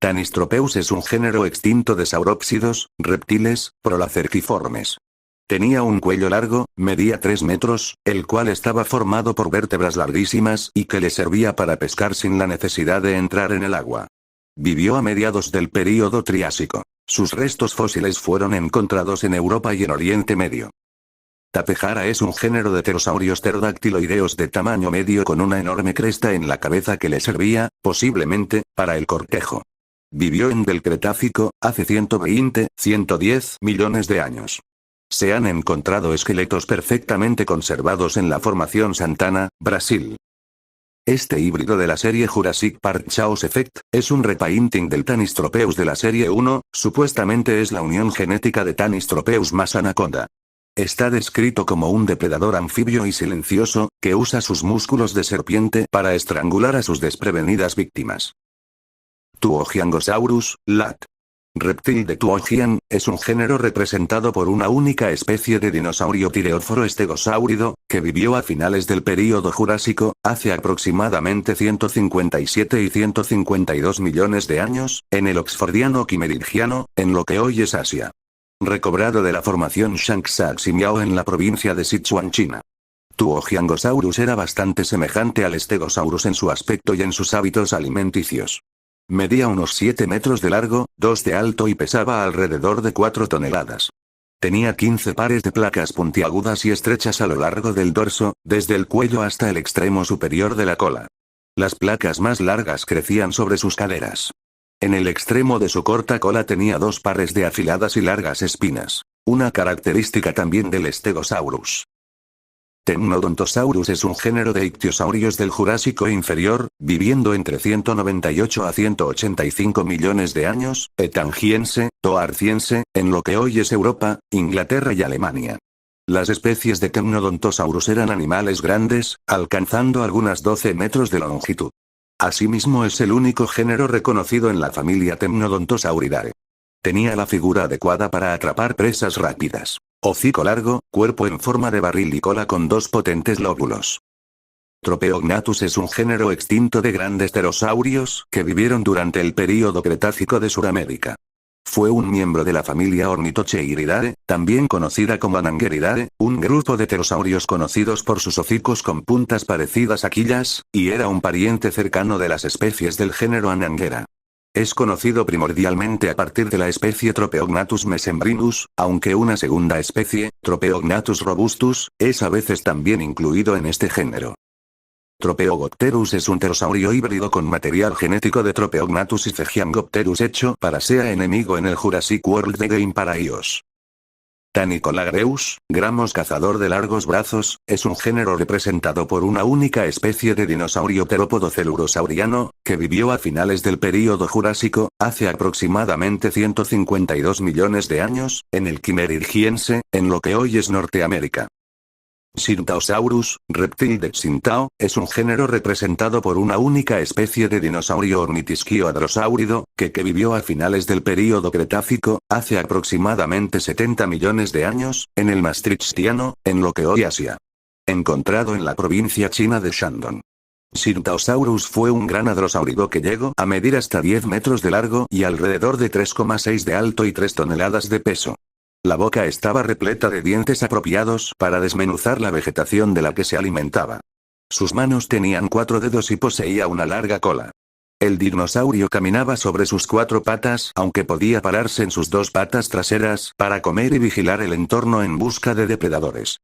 Tanystropeus es un género extinto de saurópsidos, reptiles, prolacerquiformes. Tenía un cuello largo, medía 3 metros, el cual estaba formado por vértebras larguísimas y que le servía para pescar sin la necesidad de entrar en el agua. Vivió a mediados del período Triásico. Sus restos fósiles fueron encontrados en Europa y en Oriente Medio. Tapejara es un género de pterosaurios pterodáctiloideos de tamaño medio con una enorme cresta en la cabeza que le servía, posiblemente, para el cortejo. Vivió en del Cretácico, hace 110 millones de años. Se han encontrado esqueletos perfectamente conservados en la Formación Santana, Brasil. Este híbrido de la serie Jurassic Park Chaos Effect, es un repainting del Tanystropeus de la serie 1, supuestamente es la unión genética de Tanystropeus más Anaconda. Está descrito como un depredador anfibio y silencioso, que usa sus músculos de serpiente para estrangular a sus desprevenidas víctimas. Tuojiangosaurus, lat. Reptil de Tuojian, es un género representado por una única especie de dinosaurio tireóforo estegosáurido, que vivió a finales del período Jurásico, hace aproximadamente 157 y 152 millones de años, en el Oxfordiano Quimeridgiano, en lo que hoy es Asia. Recobrado de la formación Shaanxia-Ximiao en la provincia de Sichuan, China. Tuojiangosaurus era bastante semejante al Stegosaurus en su aspecto y en sus hábitos alimenticios. Medía unos 7 metros de largo, 2 de alto y pesaba alrededor de 4 toneladas. Tenía 15 pares de placas puntiagudas y estrechas a lo largo del dorso, desde el cuello hasta el extremo superior de la cola. Las placas más largas crecían sobre sus caderas. En el extremo de su corta cola tenía 2 pares de afiladas y largas espinas, una característica también del Stegosaurus. Temnodontosaurus es un género de ictiosaurios del Jurásico inferior, viviendo entre 198 a 185 millones de años, etangiense, toarciense, en lo que hoy es Europa, Inglaterra y Alemania. Las especies de Temnodontosaurus eran animales grandes, alcanzando algunas 12 metros de longitud. Asimismo es el único género reconocido en la familia Temnodontosauridae. Tenía la figura adecuada para atrapar presas rápidas. Hocico largo, cuerpo en forma de barril y cola con 2 potentes lóbulos. Tropeognathus es un género extinto de grandes pterosaurios que vivieron durante el período Cretácico de Suramérica. Fue un miembro de la familia Ornithocheiridae, también conocida como Anangeridae, un grupo de pterosaurios conocidos por sus hocicos con puntas parecidas a quillas, y era un pariente cercano de las especies del género Anangera. Es conocido primordialmente a partir de la especie Tropeognathus mesembrinus, aunque una segunda especie, Tropeognathus robustus, es a veces también incluido en este género. Tropeogopterus es un pterosaurio híbrido con material genético de Tropeognathus y Cegiangopterus hecho para sea enemigo en el Jurassic World de Game para iOS. Tanicolagreus, Gramos cazador de largos brazos, es un género representado por una única especie de dinosaurio terópodo celurosauriano, que vivió a finales del período Jurásico, hace aproximadamente 152 millones de años, en el Quimeridgiense, en lo que hoy es Norteamérica. Xintaosaurus, reptil de Xintao, es un género representado por una única especie de dinosaurio ornitisquioadrosáurido, que vivió a finales del período Cretácico, hace aproximadamente 70 millones de años, en el Maastrichtiano, en lo que hoy Asia. Encontrado en la provincia china de Shandong. Xintaosaurus fue un gran hadrosáurido que llegó a medir hasta 10 metros de largo y alrededor de 3,6 de alto y 3 toneladas de peso. La boca estaba repleta de dientes apropiados para desmenuzar la vegetación de la que se alimentaba. Sus manos tenían 4 dedos y poseía una larga cola. El dinosaurio caminaba sobre sus 4 patas, aunque podía pararse en sus 2 patas traseras para comer y vigilar el entorno en busca de depredadores.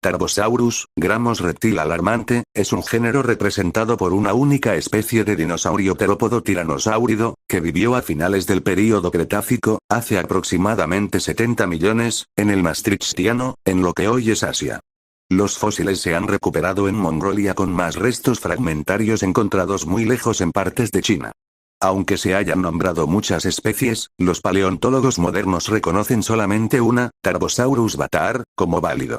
Tarbosaurus, Gramos reptil alarmante, es un género representado por una única especie de dinosaurio terópodo tiranosáurido, que vivió a finales del período Cretácico, hace aproximadamente 70 millones, en el Maastrichtiano, en lo que hoy es Asia. Los fósiles se han recuperado en Mongolia con más restos fragmentarios encontrados muy lejos en partes de China. Aunque se hayan nombrado muchas especies, los paleontólogos modernos reconocen solamente una, Tarbosaurus bataar, como válido.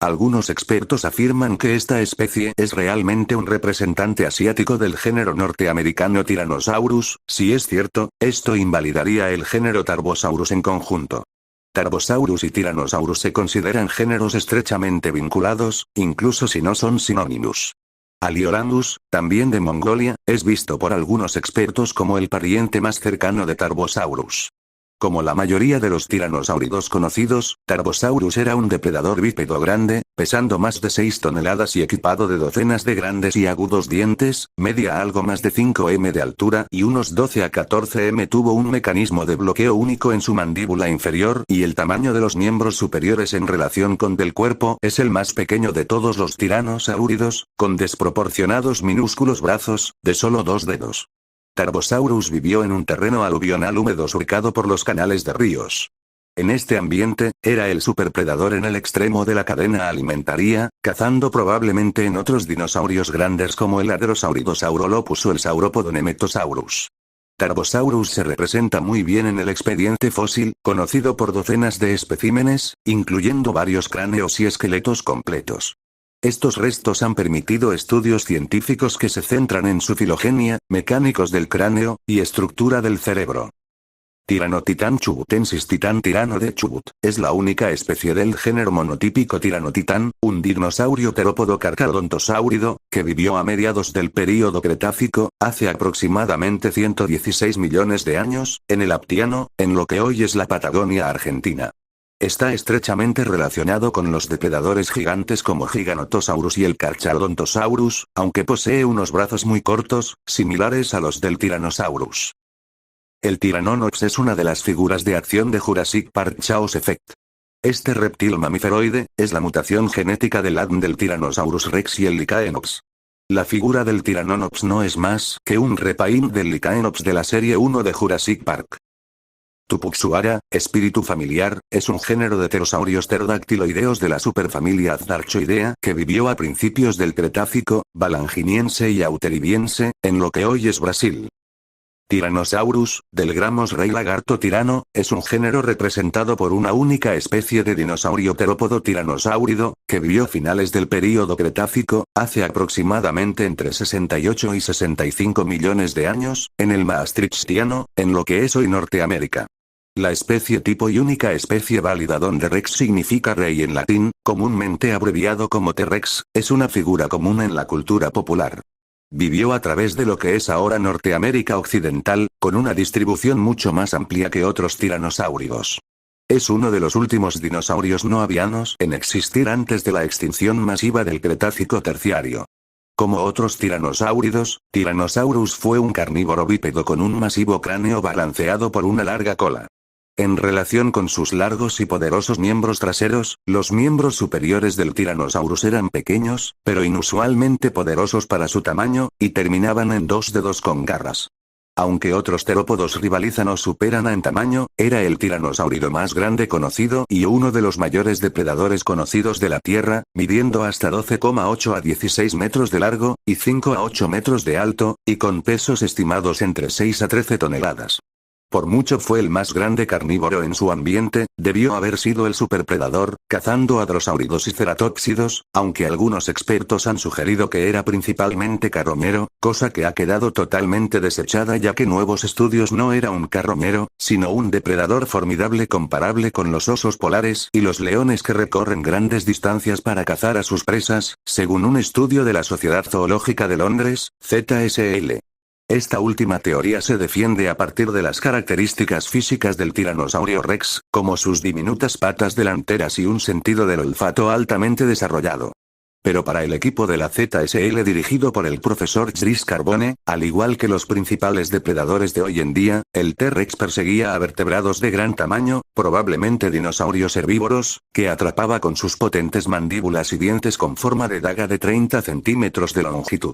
Algunos expertos afirman que esta especie es realmente un representante asiático del género norteamericano Tyrannosaurus. Si es cierto, esto invalidaría el género Tarbosaurus en conjunto. Tarbosaurus y Tyrannosaurus se consideran géneros estrechamente vinculados, incluso si no son sinónimos. Aliorangus, también de Mongolia, es visto por algunos expertos como el pariente más cercano de Tarbosaurus. Como la mayoría de los tiranosáuridos conocidos, Tarbosaurus era un depredador bípedo grande, pesando más de 6 toneladas y equipado de docenas de grandes y agudos dientes, media algo más de 5 m de altura y unos 12 a 14 m. Tuvo un mecanismo de bloqueo único en su mandíbula inferior y el tamaño de los miembros superiores en relación con del cuerpo es el más pequeño de todos los tiranosáuridos, con desproporcionados minúsculos brazos, de solo 2 dedos. Tarbosaurus vivió en un terreno aluvional húmedo surcado por los canales de ríos. En este ambiente, era el superpredador en el extremo de la cadena alimentaria, cazando probablemente en otros dinosaurios grandes como el Hadrosauridosaurolopus o el Saurópodo Nemetosaurus. Tarbosaurus se representa muy bien en el expediente fósil, conocido por docenas de especímenes, incluyendo varios cráneos y esqueletos completos. Estos restos han permitido estudios científicos que se centran en su filogenia, mecánicos del cráneo, y estructura del cerebro. Tyrannotitan chubutensis Titan tirano de Chubut, es la única especie del género monotípico Tyrannotitan, un dinosaurio terópodo carcharodontosáurido, que vivió a mediados del período Cretácico, hace aproximadamente 116 millones de años, en el Aptiano, en lo que hoy es la Patagonia Argentina. Está estrechamente relacionado con los depredadores gigantes como Giganotosaurus y el Carcharodontosaurus, aunque posee unos brazos muy cortos, similares a los del Tyrannosaurus. El Tyrannonops es una de las figuras de acción de Jurassic Park Chaos Effect. Este reptil mamíferoide es la mutación genética del ADN del Tyrannosaurus Rex y el Lycaenops. La figura del Tyrannonops no es más que un repaint del Lycaenops de la serie 1 de Jurassic Park. Tupuxuara, espíritu familiar, es un género de pterosaurios pterodactiloideos de la superfamilia Azarchoidea que vivió a principios del Cretácico, Balanginiense y Auteribiense, en lo que hoy es Brasil. Tyrannosaurus, del Gramos rey lagarto tirano, es un género representado por una única especie de dinosaurio terópodo tiranosáurido, que vivió a finales del período Cretácico, hace aproximadamente entre 68 y 65 millones de años, en el Maastrichtiano, en lo que es hoy Norteamérica. La especie tipo y única especie válida donde Rex significa rey en latín, comúnmente abreviado como T-Rex, es una figura común en la cultura popular. Vivió a través de lo que es ahora Norteamérica Occidental, con una distribución mucho más amplia que otros tiranosáuridos. Es uno de los últimos dinosaurios no avianos en existir antes de la extinción masiva del Cretácico Terciario. Como otros tiranosáuridos, Tyrannosaurus fue un carnívoro bípedo con un masivo cráneo balanceado por una larga cola. En relación con sus largos y poderosos miembros traseros, los miembros superiores del Tyrannosaurus eran pequeños, pero inusualmente poderosos para su tamaño, y terminaban en 2 dedos con garras. Aunque otros terópodos rivalizan o superan en tamaño, era el tiranosaurio más grande conocido y uno de los mayores depredadores conocidos de la Tierra, midiendo hasta 12,8 a 16 metros de largo, y 5 a 8 metros de alto, y con pesos estimados entre 6 a 13 toneladas. Por mucho fue el más grande carnívoro en su ambiente, debió haber sido el superpredador, cazando a drosáuridos y ceratópsidos, aunque algunos expertos han sugerido que era principalmente carroñero, cosa que ha quedado totalmente desechada ya que nuevos estudios no era un carroñero, sino un depredador formidable comparable con los osos polares y los leones que recorren grandes distancias para cazar a sus presas, según un estudio de la Sociedad Zoológica de Londres, ZSL. Esta última teoría se defiende a partir de las características físicas del tiranosaurio Rex, como sus diminutas patas delanteras y un sentido del olfato altamente desarrollado. Pero para el equipo de la ZSL dirigido por el profesor Chris Carbone, al igual que los principales depredadores de hoy en día, el T-Rex perseguía a vertebrados de gran tamaño, probablemente dinosaurios herbívoros, que atrapaba con sus potentes mandíbulas y dientes con forma de daga de 30 centímetros de longitud.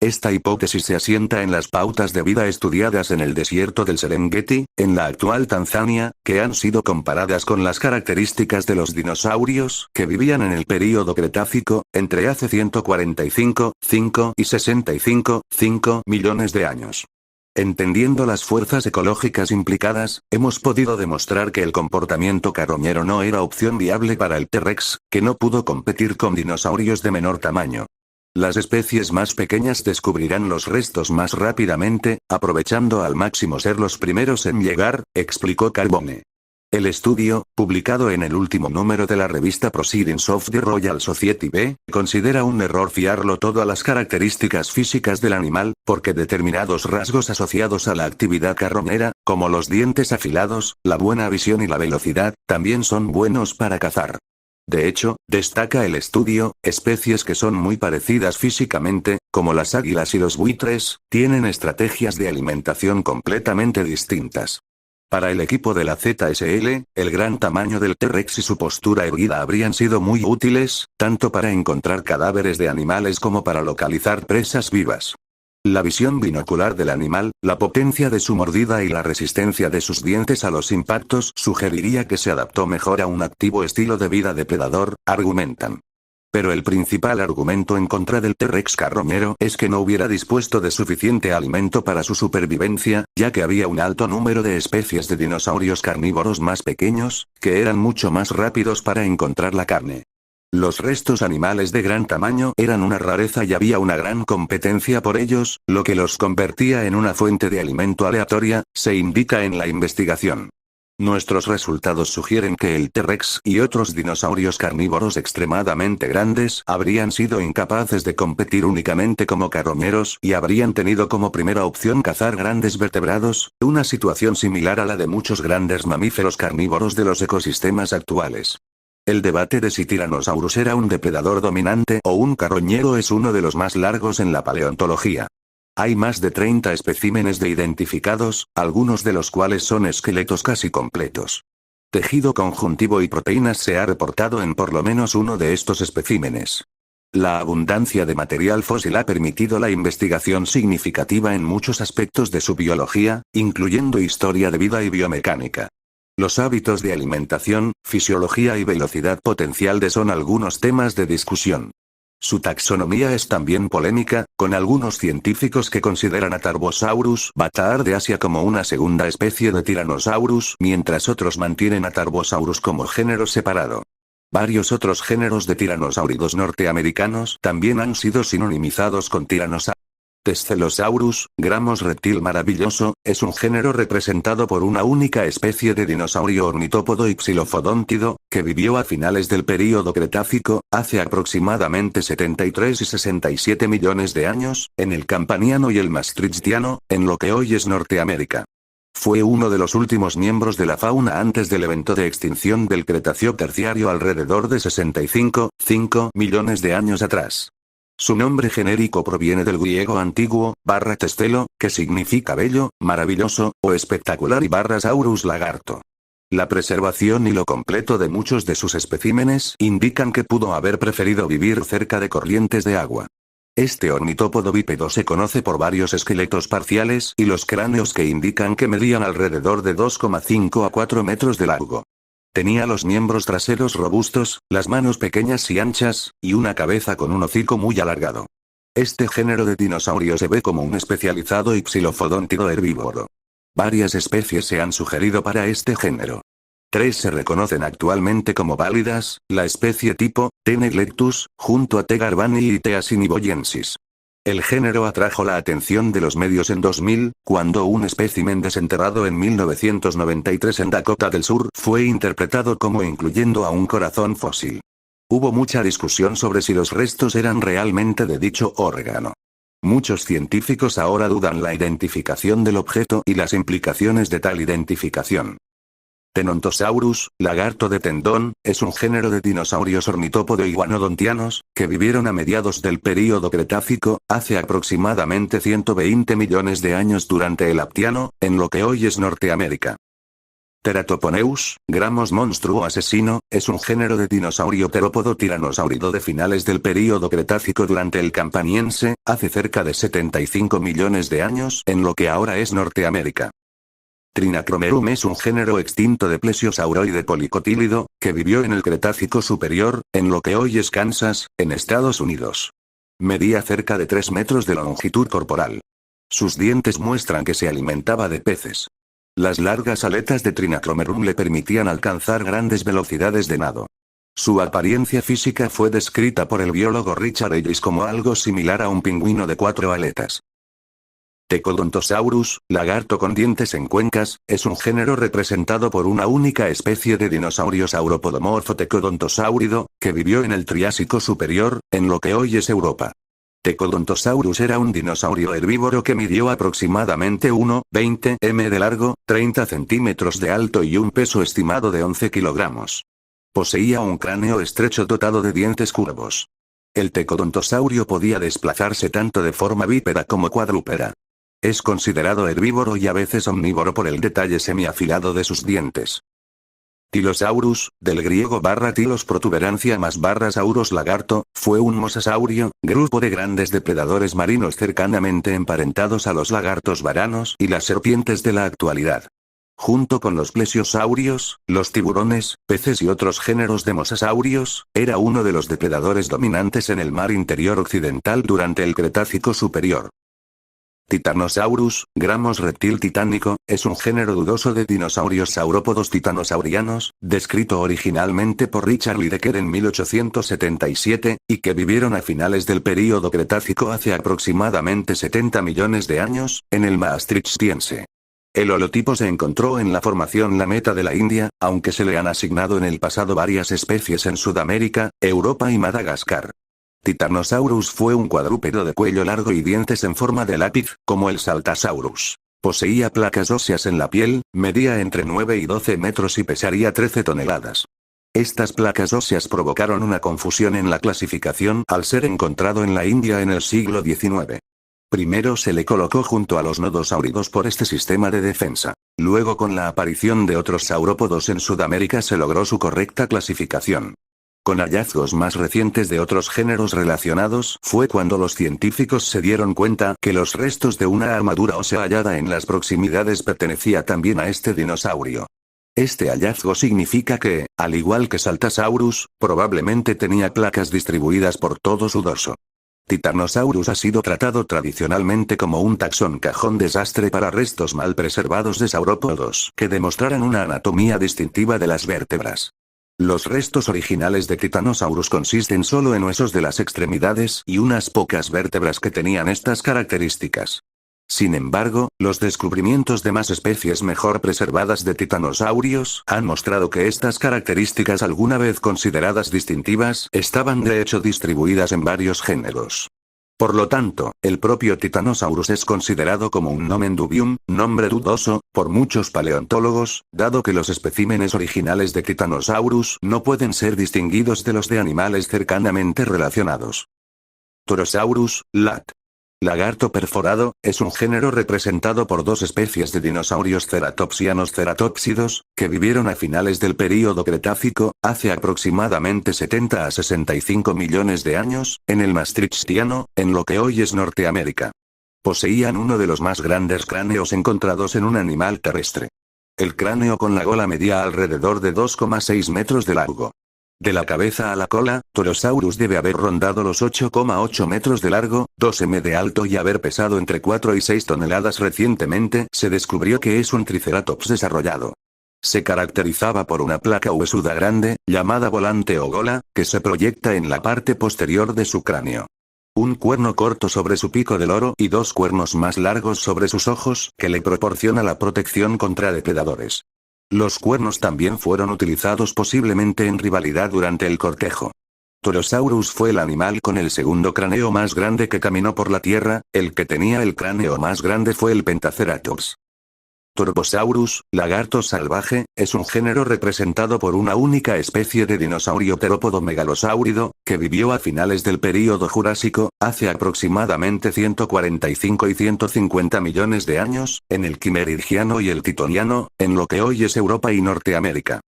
Esta hipótesis se asienta en las pautas de vida estudiadas en el desierto del Serengeti, en la actual Tanzania, que han sido comparadas con las características de los dinosaurios que vivían en el período Cretácico, entre hace 145,5 y 65,5 millones de años. Entendiendo las fuerzas ecológicas implicadas, hemos podido demostrar que el comportamiento carroñero no era opción viable para el T-Rex, que no pudo competir con dinosaurios de menor tamaño. Las especies más pequeñas descubrirán los restos más rápidamente, aprovechando al máximo ser los primeros en llegar, explicó Carbone. El estudio, publicado en el último número de la revista Proceedings of the Royal Society B, considera un error fiarlo todo a las características físicas del animal, porque determinados rasgos asociados a la actividad carroñera, como los dientes afilados, la buena visión y la velocidad, también son buenos para cazar. De hecho, destaca el estudio, especies que son muy parecidas físicamente, como las águilas y los buitres, tienen estrategias de alimentación completamente distintas. Para el equipo de la ZSL, el gran tamaño del T-Rex y su postura erguida habrían sido muy útiles, tanto para encontrar cadáveres de animales como para localizar presas vivas. La visión binocular del animal, la potencia de su mordida y la resistencia de sus dientes a los impactos sugeriría que se adaptó mejor a un activo estilo de vida depredador, argumentan. Pero el principal argumento en contra del T-Rex carroñero es que no hubiera dispuesto de suficiente alimento para su supervivencia, ya que había un alto número de especies de dinosaurios carnívoros más pequeños, que eran mucho más rápidos para encontrar la carne. Los restos animales de gran tamaño eran una rareza y había una gran competencia por ellos, lo que los convertía en una fuente de alimento aleatoria, se indica en la investigación. Nuestros resultados sugieren que el T-Rex y otros dinosaurios carnívoros extremadamente grandes habrían sido incapaces de competir únicamente como carroñeros y habrían tenido como primera opción cazar grandes vertebrados, una situación similar a la de muchos grandes mamíferos carnívoros de los ecosistemas actuales. El debate de si Tyrannosaurus era un depredador dominante o un carroñero es uno de los más largos en la paleontología. Hay más de 30 especímenes de identificados, algunos de los cuales son esqueletos casi completos. Tejido conjuntivo y proteínas se ha reportado en por lo menos uno de estos especímenes. La abundancia de material fósil ha permitido la investigación significativa en muchos aspectos de su biología, incluyendo historia de vida y biomecánica. Los hábitos de alimentación, fisiología y velocidad potencial son algunos temas de discusión. Su taxonomía es también polémica, con algunos científicos que consideran a Tarbosaurus bataar de Asia como una segunda especie de Tyrannosaurus, mientras otros mantienen a Tarbosaurus como género separado. Varios otros géneros de tiranosáuridos norteamericanos también han sido sinonimizados con Tyrannosaurus. Tescelosaurus, Gramos reptil maravilloso, es un género representado por una única especie de dinosaurio ornitópodo y xilofodóntido, que vivió a finales del período Cretácico, hace aproximadamente 73 y 67 millones de años, en el Campaniano y el Maastrichtiano, en lo que hoy es Norteamérica. Fue uno de los últimos miembros de la fauna antes del evento de extinción del Cretácico terciario alrededor de 65,5 millones de años atrás. Su nombre genérico proviene del griego antiguo, /testelo, que significa bello, maravilloso, o espectacular y /saurus lagarto. La preservación y lo completo de muchos de sus especímenes indican que pudo haber preferido vivir cerca de corrientes de agua. Este ornitópodo bípedo se conoce por varios esqueletos parciales y los cráneos que indican que medían alrededor de 2,5 a 4 metros de largo. Tenía los miembros traseros robustos, las manos pequeñas y anchas, y una cabeza con un hocico muy alargado. Este género de dinosaurio se ve como un especializado y xilofodóntido herbívoro. Varias especies se han sugerido para este género. 3 se reconocen actualmente como válidas, la especie tipo, T. neglectus, junto a T. garbani y T. asiniboyensis. El género atrajo la atención de los medios en 2000, cuando un espécimen desenterrado en 1993 en Dakota del Sur fue interpretado como incluyendo a un corazón fósil. Hubo mucha discusión sobre si los restos eran realmente de dicho órgano. Muchos científicos ahora dudan la identificación del objeto y las implicaciones de tal identificación. Tenontosaurus, lagarto de tendón, es un género de dinosaurios ornitópodo iguanodontianos, que vivieron a mediados del período Cretácico, hace aproximadamente 120 millones de años durante el Aptiano, en lo que hoy es Norteamérica. Teratoponeus, Gramos monstruo asesino, es un género de dinosaurio terópodo tiranosáurido de finales del período Cretácico durante el Campaniense, hace cerca de 75 millones de años, en lo que ahora es Norteamérica. Trinacromerum es un género extinto de plesiosauroide policotílido, que vivió en el Cretácico superior, en lo que hoy es Kansas, en Estados Unidos. Medía cerca de 3 metros de longitud corporal. Sus dientes muestran que se alimentaba de peces. Las largas aletas de Trinacromerum le permitían alcanzar grandes velocidades de nado. Su apariencia física fue descrita por el biólogo Richard Ellis como algo similar a un pingüino de 4 aletas. Tecodontosaurus, lagarto con dientes en cuencas, es un género representado por una única especie de dinosaurio sauropodomorfo tecodontosáurido, que vivió en el Triásico superior, en lo que hoy es Europa. Tecodontosaurus era un dinosaurio herbívoro que midió aproximadamente 1,20 m de largo, 30 centímetros de alto y un peso estimado de 11 kilogramos. Poseía un cráneo estrecho dotado de dientes curvos. El tecodontosaurio podía desplazarse tanto de forma bípeda como cuadrúpeda. Es considerado herbívoro y a veces omnívoro por el detalle semiafilado de sus dientes. Tylosaurus, del griego /tilos protuberancia más /sauros lagarto, fue un mosasaurio, grupo de grandes depredadores marinos cercanamente emparentados a los lagartos varanos y las serpientes de la actualidad. Junto con los plesiosaurios, los tiburones, peces y otros géneros de mosasaurios, era uno de los depredadores dominantes en el mar interior occidental durante el Cretácico superior. Titanosaurus, Gramos reptil titánico, es un género dudoso de dinosaurios saurópodos titanosaurianos, descrito originalmente por Richard Lydekker en 1877, y que vivieron a finales del período Cretácico hace aproximadamente 70 millones de años, en el Maastrichtiense. El holotipo se encontró en la formación La Meta de la India, aunque se le han asignado en el pasado varias especies en Sudamérica, Europa y Madagascar. Titanosaurus fue un cuadrúpedo de cuello largo y dientes en forma de lápiz, como el Saltasaurus. Poseía placas óseas en la piel, medía entre 9 y 12 metros y pesaría 13 toneladas. Estas placas óseas provocaron una confusión en la clasificación al ser encontrado en la India en el siglo XIX. Primero se le colocó junto a los nodosáuridos por este sistema de defensa. Luego, con la aparición de otros saurópodos en Sudamérica, se logró su correcta clasificación. Con hallazgos más recientes de otros géneros relacionados, fue cuando los científicos se dieron cuenta que los restos de una armadura ósea hallada en las proximidades pertenecía también a este dinosaurio. Este hallazgo significa que, al igual que Saltasaurus, probablemente tenía placas distribuidas por todo su dorso. Titanosaurus ha sido tratado tradicionalmente como un taxón cajón desastre para restos mal preservados de saurópodos que demostraran una anatomía distintiva de las vértebras. Los restos originales de Titanosaurus consisten solo en huesos de las extremidades y unas pocas vértebras que tenían estas características. Sin embargo, los descubrimientos de más especies mejor preservadas de titanosaurios han mostrado que estas características, alguna vez consideradas distintivas, estaban de hecho distribuidas en varios géneros. Por lo tanto, el propio Titanosaurus es considerado como un nomen dubium, nombre dudoso, por muchos paleontólogos, dado que los especímenes originales de Titanosaurus no pueden ser distinguidos de los de animales cercanamente relacionados. Torosaurus, lat. Lagarto perforado, es un género representado por dos especies de dinosaurios ceratopsianos ceratópsidos, que vivieron a finales del período Cretácico, hace aproximadamente 70 a 65 millones de años, en el Maastrichtiano, en lo que hoy es Norteamérica. Poseían uno de los más grandes cráneos encontrados en un animal terrestre. El cráneo con la gola medía alrededor de 2,6 metros de largo. De la cabeza a la cola, Torosaurus debe haber rondado los 8,8 metros de largo, 2 m de alto y haber pesado entre 4 y 6 toneladas. Recientemente se descubrió que es un triceratops desarrollado. Se caracterizaba por una placa huesuda grande, llamada volante o gola, que se proyecta en la parte posterior de su cráneo. Un cuerno corto sobre su pico de loro y dos cuernos más largos sobre sus ojos, que le proporciona la protección contra depredadores. Los cuernos también fueron utilizados posiblemente en rivalidad durante el cortejo. Torosaurus fue el animal con el segundo cráneo más grande que caminó por la Tierra, el que tenía el cráneo más grande fue el Pentaceratops. Torvosaurus, lagarto salvaje, es un género representado por una única especie de dinosaurio terópodo megalosáurido, que vivió a finales del período Jurásico, hace aproximadamente 145 y 150 millones de años, en el Quimeridgiano y el Titoniano, en lo que hoy es Europa y Norteamérica.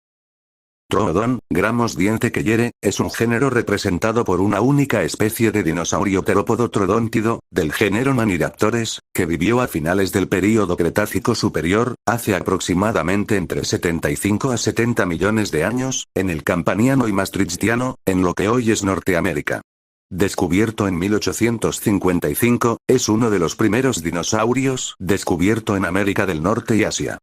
Troodon, Gramos diente que hiere, es un género representado por una única especie de dinosaurio terópodo troodóntido, del género Maniraptores, que vivió a finales del período Cretácico superior, hace aproximadamente entre 75 a 70 millones de años, en el Campaniano y Maastrichtiano, en lo que hoy es Norteamérica. Descubierto en 1855, es uno de los primeros dinosaurios descubierto en América del Norte y Asia.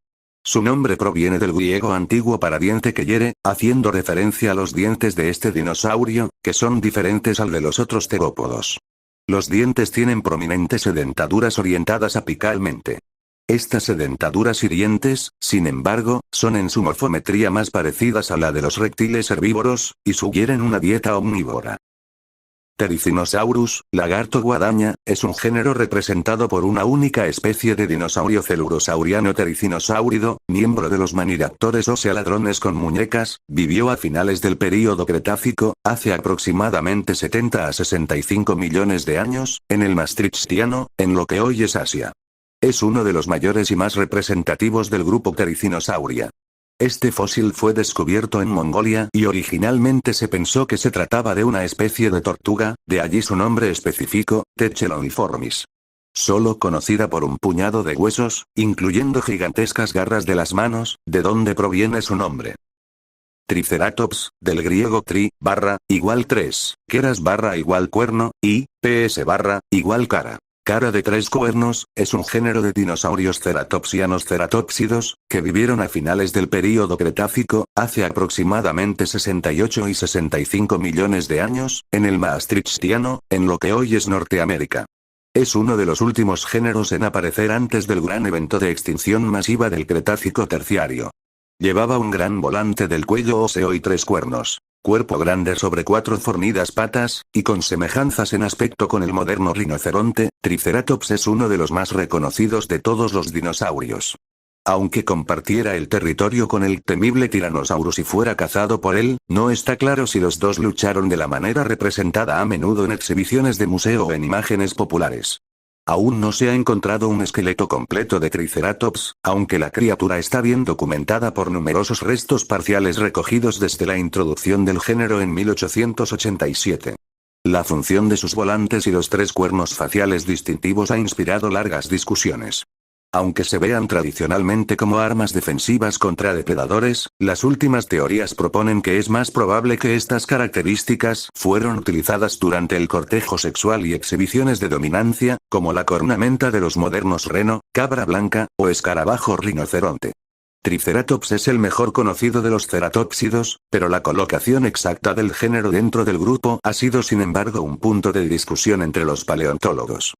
Su nombre proviene del griego antiguo para diente que hiere, haciendo referencia a los dientes de este dinosaurio, que son diferentes al de los otros terópodos. Los dientes tienen prominentes dentaduras orientadas apicalmente. Estas dentaduras y dientes, sin embargo, son en su morfometría más parecidas a la de los reptiles herbívoros, y sugieren una dieta omnívora. Ptericinosaurus, lagarto guadaña, es un género representado por una única especie de dinosaurio celurosauriano ptericinosáurido, miembro de los maniraptores o sea ladrones con muñecas, vivió a finales del período Cretácico, hace aproximadamente 70 a 65 millones de años, en el Maastrichtiano, en lo que hoy es Asia. Es uno de los mayores y más representativos del grupo Ptericinosauria. Este fósil fue descubierto en Mongolia y originalmente se pensó que se trataba de una especie de tortuga, de allí su nombre específico, Techeloniformis. Solo conocida por un puñado de huesos, incluyendo gigantescas garras de las manos, de donde proviene su nombre. Triceratops, del griego tri, igual 3, keras igual cuerno, y, ps igual cara. Cara de 3 cuernos, es un género de dinosaurios ceratopsianos ceratópsidos, que vivieron a finales del período Cretácico, hace aproximadamente 68 y 65 millones de años, en el Maastrichtiano, en lo que hoy es Norteamérica. Es uno de los últimos géneros en aparecer antes del gran evento de extinción masiva del Cretácico terciario. Llevaba un gran volante del cuello óseo y 3 cuernos. Cuerpo grande sobre 4 fornidas patas, y con semejanzas en aspecto con el moderno rinoceronte, Triceratops es uno de los más reconocidos de todos los dinosaurios. Aunque compartiera el territorio con el temible Tyrannosaurus y fuera cazado por él, no está claro si los dos lucharon de la manera representada a menudo en exhibiciones de museo o en imágenes populares. Aún no se ha encontrado un esqueleto completo de Triceratops, aunque la criatura está bien documentada por numerosos restos parciales recogidos desde la introducción del género en 1887. La función de sus volantes y los 3 cuernos faciales distintivos ha inspirado largas discusiones. Aunque se vean tradicionalmente como armas defensivas contra depredadores, las últimas teorías proponen que es más probable que estas características fueron utilizadas durante el cortejo sexual y exhibiciones de dominancia, como la cornamenta de los modernos reno, cabra blanca, o escarabajo rinoceronte. Triceratops es el mejor conocido de los ceratópsidos, pero la colocación exacta del género dentro del grupo ha sido sin embargo un punto de discusión entre los paleontólogos.